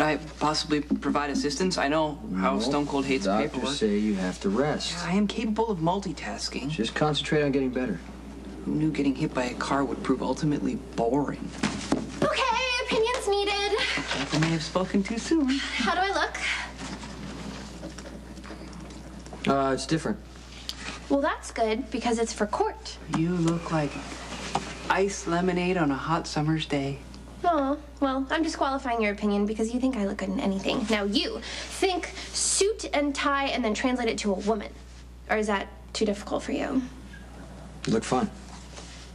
I possibly provide assistance? I know how Stone Cold hates paperwork. Doctors say you have to rest. Yeah, I am capable of multitasking. Just concentrate on getting better. Who knew getting hit by a car would prove ultimately boring? Okay, opinions needed. I may have spoken too soon. How do I look? It's different. Well, that's good, because it's for court. You look like iced lemonade on a hot summer's day. Oh, well, I'm disqualifying your opinion because you think I look good in anything. Now you think suit and tie and then translate it to a woman. Or is that too difficult for you? You look fun.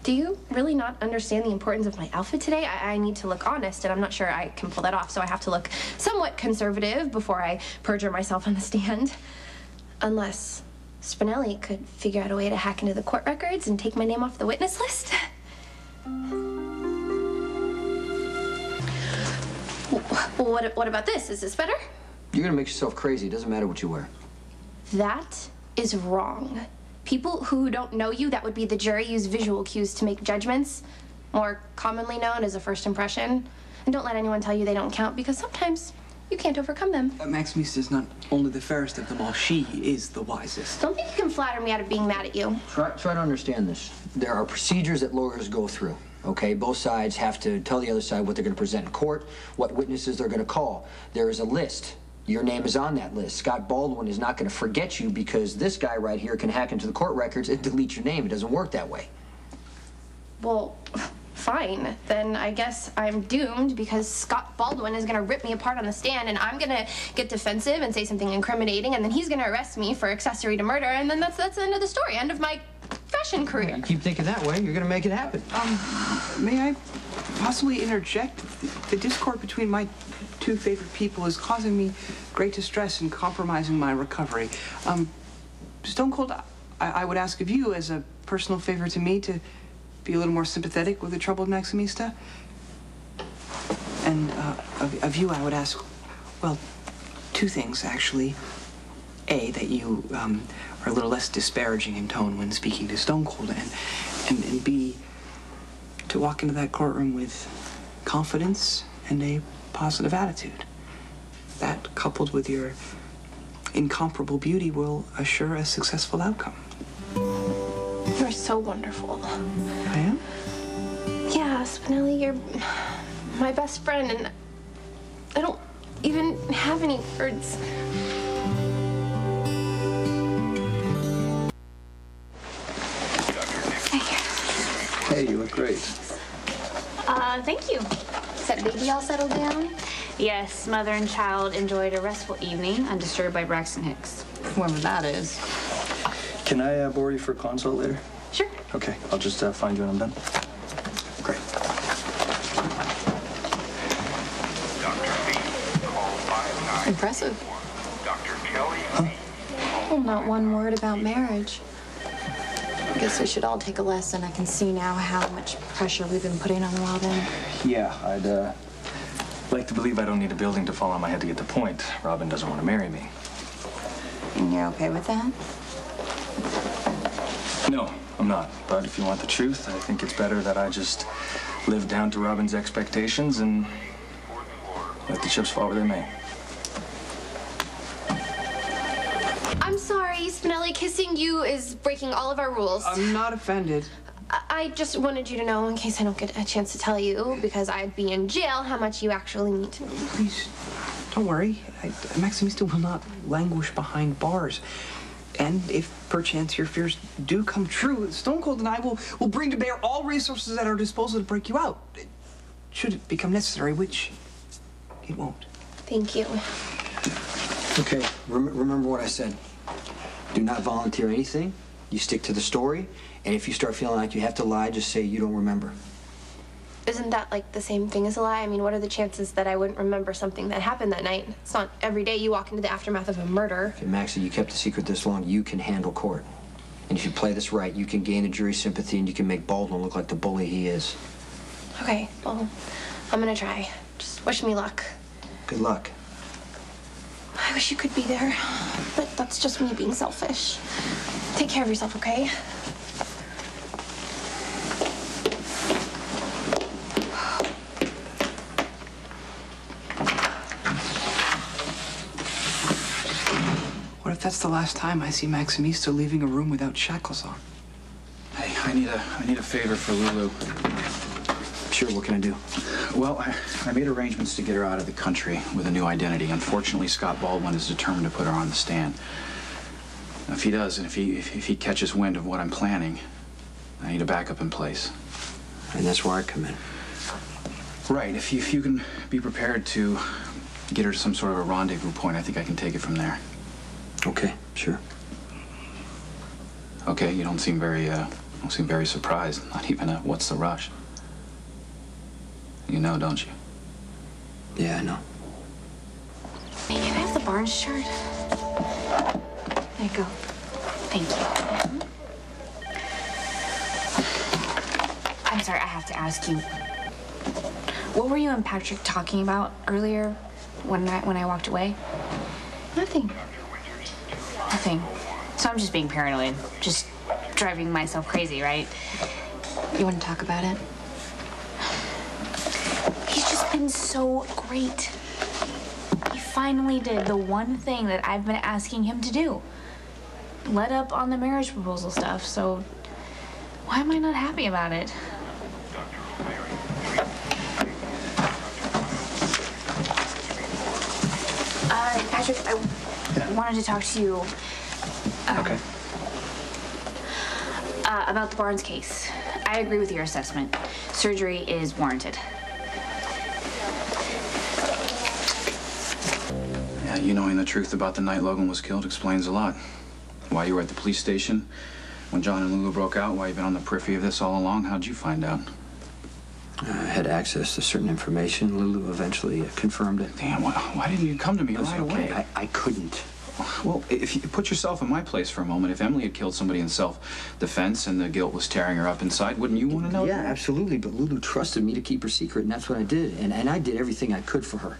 Do you really not understand the importance of my outfit today? I need to look honest, and I'm not sure I can pull that off, so I have to look somewhat conservative before I perjure myself on the stand. Unless Spinelli could figure out a way to hack into the court records and take my name off the witness list. Well, what about this? Is this better? You're gonna make yourself crazy. It doesn't matter what you wear. That is wrong. People who don't know you, that would be the jury, use visual cues to make judgments, more commonly known as a first impression. And don't let anyone tell you they don't count, because sometimes you can't overcome them. Maximista is not only the fairest of them all, she is the wisest. Don't think you can flatter me out of being mad at you. Try to understand this. There are procedures that lawyers go through, okay? Both sides have to tell the other side what they're going to present in court, what witnesses they're going to call. There is a list. Your name is on that list. Scott Baldwin is not going to forget you because this guy right here can hack into the court records and delete your name. It doesn't work that way. Well, fine. Then I guess I'm doomed because Scott Baldwin is going to rip me apart on the stand, and I'm going to get defensive and say something incriminating, and then he's going to arrest me for accessory to murder, and then that's the end of the story, end of my fashion career. You keep thinking that way, you're going to make it happen. May I possibly interject? The discord between my two favorite people is causing me great distress and compromising my recovery. Stone Cold, I would ask of you, as a personal favor to me, to be a little more sympathetic with the troubled Maximista. And of you, I would ask, well, two things, actually. A, that you are a little less disparaging in tone when speaking to Stone Cold, and B, to walk into that courtroom with confidence and a positive attitude. That, coupled with your incomparable beauty, will assure a successful outcome. You're so wonderful. I am? Yeah, Spinelli, you're my best friend, and I don't even have any words. Hey, you look great. Thank you. Is that baby all settled down? Yes, mother and child enjoyed a restful evening undisturbed by Braxton Hicks. Whoever that is. Can I borrow you for a consult later? Sure. Okay, I'll just find you when I'm done. Great. Impressive. Huh? Well, not one word about marriage. I guess we should all take a lesson. I can see now how much pressure we've been putting on Robin. Yeah, I'd like to believe I don't need a building to fall on my head to get the point. Robin doesn't want to marry me. And you're okay with that? No, I'm not. But if you want the truth, I think it's better that I just live down to Robin's expectations and let the chips fall where they may. I'm sorry, Spinelli. Kissing you is breaking all of our rules. I'm not offended. I just wanted you to know, in case I don't get a chance to tell you, because I'd be in jail, how much you actually mean to me. Please, don't worry. Maximista will not languish behind bars. And if perchance your fears do come true, Stone Cold and I will bring to bear all resources at our disposal to break you out. Should it become necessary, which it won't. Thank you. Okay, remember what I said. Do not volunteer anything. You stick to the story. And if you start feeling like you have to lie, just say you don't remember. Isn't that like the same thing as a lie? I mean, what are the chances that I wouldn't remember something that happened that night? It's not every day you walk into the aftermath of a murder. Okay, Maxie, you kept the secret this long. You can handle court. And if you play this right, you can gain the jury's sympathy and you can make Baldwin look like the bully he is. Okay, well, I'm gonna try. Just wish me luck. Good luck. I wish you could be there, but that's just me being selfish. Take care of yourself, okay? What if that's the last time I see Maximista leaving a room without shackles on? Hey, I need a favor for Lulu. Sure, what can I do? Well, I made arrangements to get her out of the country with a new identity. Unfortunately, Scott Baldwin is determined to put her on the stand. Now, if he does, and if he catches wind of what I'm planning, I need a backup in place. And that's where I come in. Right. If you can be prepared to get her to some sort of a rendezvous point, I think I can take it from there. Okay, sure. Okay, you don't seem very surprised. Not even a what's the rush. You know, don't you? Yeah, I know. Hey, can I have the Barnes shirt? There you go. Thank you. I'm sorry, I have to ask you. What were you and Patrick talking about earlier when I walked away? Nothing. Nothing. So I'm just being paranoid. Just driving myself crazy, right? You want to talk about it? He's just been so great. He finally did the one thing that I've been asking him to do. Let up on the marriage proposal stuff, so why am I not happy about it? Patrick, I wanted to talk to you Okay. about the Barnes case. I agree with your assessment. Surgery is warranted. Yeah, you knowing the truth about the night Logan was killed explains a lot. Why you were at the police station when John and Lulu broke out, why you've been on the periphery of this all along. How'd you find out? I had access to certain information. Lulu eventually confirmed it. Damn, why didn't you come to me right Okay, away? I couldn't. Well, if you put yourself in my place for a moment, if Emily had killed somebody in self-defense and the guilt was tearing her up inside, wouldn't you want to know? Yeah, absolutely. But Lulu trusted me to keep her secret, and that's what I did. And I did everything I could for her.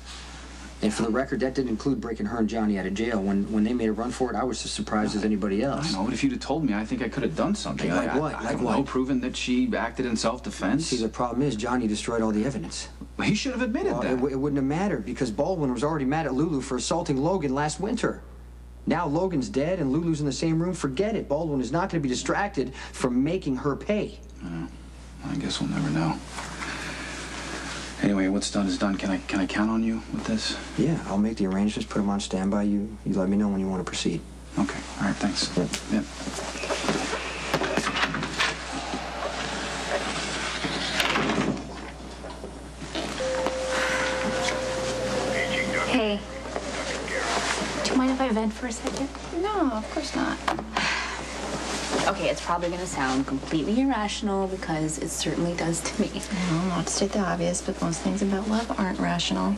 And for the record, that didn't include breaking her and Johnny out of jail. When they made a run for it, I was as surprised as anybody else. I know, but if you'd have told me, I think I could have done something. Like what? I Like don't what? know, proven that she acted in self-defense. See, the problem is Johnny destroyed all the evidence. He should have admitted Well, that. it wouldn't have mattered because Baldwin was already mad at Lulu for assaulting Logan last winter. Now Logan's dead and Lulu's in the same room. Forget it. Baldwin is not going to be distracted from making her pay. I guess we'll never know. Anyway, what's done is done. Can I count on you with this? Yeah, I'll make the arrangements, put them on standby. You let me know when you want to proceed. Okay. All right. Thanks. Yep. Yep. Hey, do you mind if I vent for a second? No, of course not. Okay, it's probably gonna sound completely irrational because it certainly does to me. Well, not to state the obvious, but most things about love aren't rational.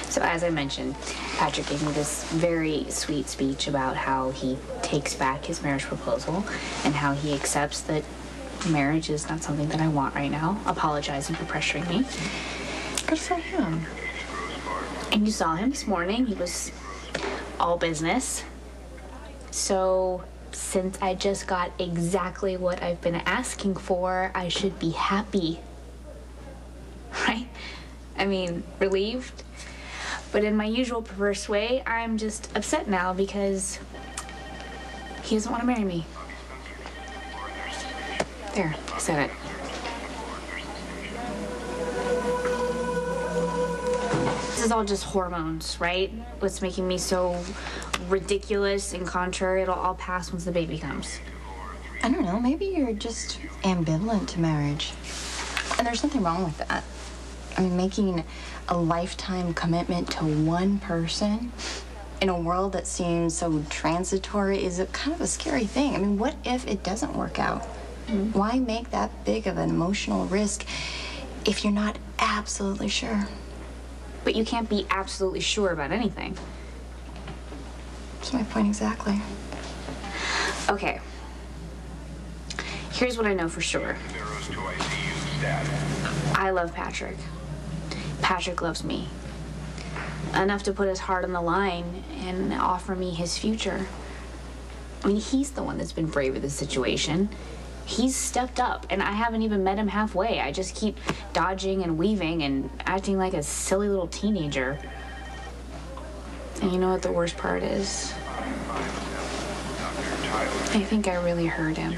So as I mentioned, Patrick gave me this very sweet speech about how he takes back his marriage proposal and how he accepts that marriage is not something that I want right now, apologizing for pressuring me. Good for him. And you saw him this morning. He was all business. So since I just got exactly what I've been asking for, I should be happy. Right? I mean, relieved. But in my usual perverse way, I'm just upset now because he doesn't want to marry me. There, I said it. This is all just hormones, right? What's making me so ridiculous and contrary, it'll all pass once the baby comes. I don't know, maybe you're just ambivalent to marriage. And there's nothing wrong with that. I mean, making a lifetime commitment to one person in a world that seems so transitory is a kind of a scary thing. I mean, what if it doesn't work out? Why make that big of an emotional risk if you're not absolutely sure? But you can't be absolutely sure about anything. That's my point exactly. Okay. Here's what I know for sure. I love Patrick. Patrick loves me. Enough to put his heart on the line and offer me his future. I mean, he's the one that's been brave in this situation. He's stepped up, and I haven't even met him halfway. I just keep dodging and weaving and acting like a silly little teenager. And you know what the worst part is? I think I really hurt him.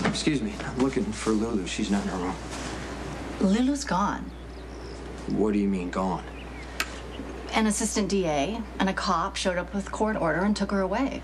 Excuse me, I'm looking for Lulu. She's not in her room. Lulu's gone. What do you mean, gone? An assistant DA and a cop showed up with court order and took her away.